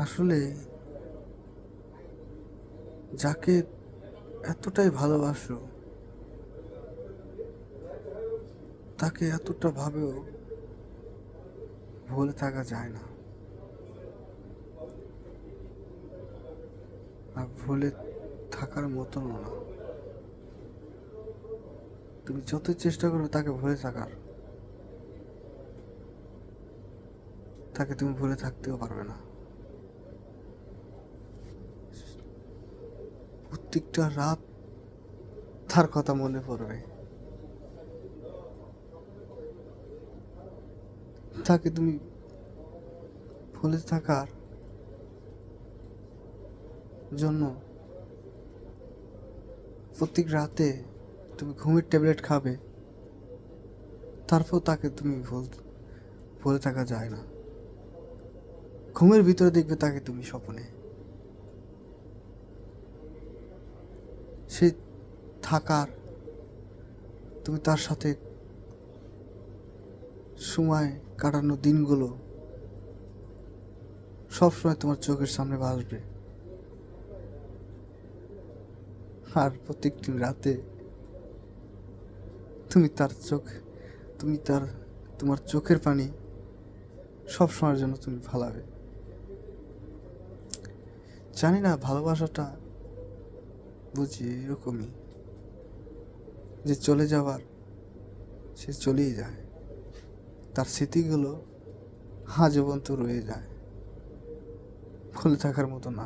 আসলে যাকে এতটাই ভালোবাসো তাকে এতটা ভাবেও ভুলে থাকা যায় না, আর ভুলে থাকার মতনও না। তুমি যতই চেষ্টা করো তাকে ভুলে থাকার, তাকে তুমি ভুলে থাকতেও পারবে না। প্রত্যেকটা রাত তার কথা মনে পড়বে, তাকে তুমি ভুলে থাকার জন্য প্রত্যেক রাতে তুমি ঘুমের ট্যাবলেট খাবে, তারপর তাকে তুমি ভুলে থাকা যায় না। ঘুমের ভিতরে দেখবে তাকে তুমি স্বপ্নে, সে থাকার, তুমি তার সাথে সময় কাটানো দিনগুলো সবসময় তোমার চোখের সামনে ভাসবে। আর প্রত্যেকটি রাতে তুমি তার চোখ, তুমি তোমার চোখের পানি সব সময়ের জন্য তুমি ফালাবে। জানি না, ভালোবাসাটা বুঝি এরকমই, যে চলে যাওয়ার সে চলেই যায়, তার স্মৃতিগুলো আজীবন তো রয়ে যায়, ভুলে থাকার মতো না।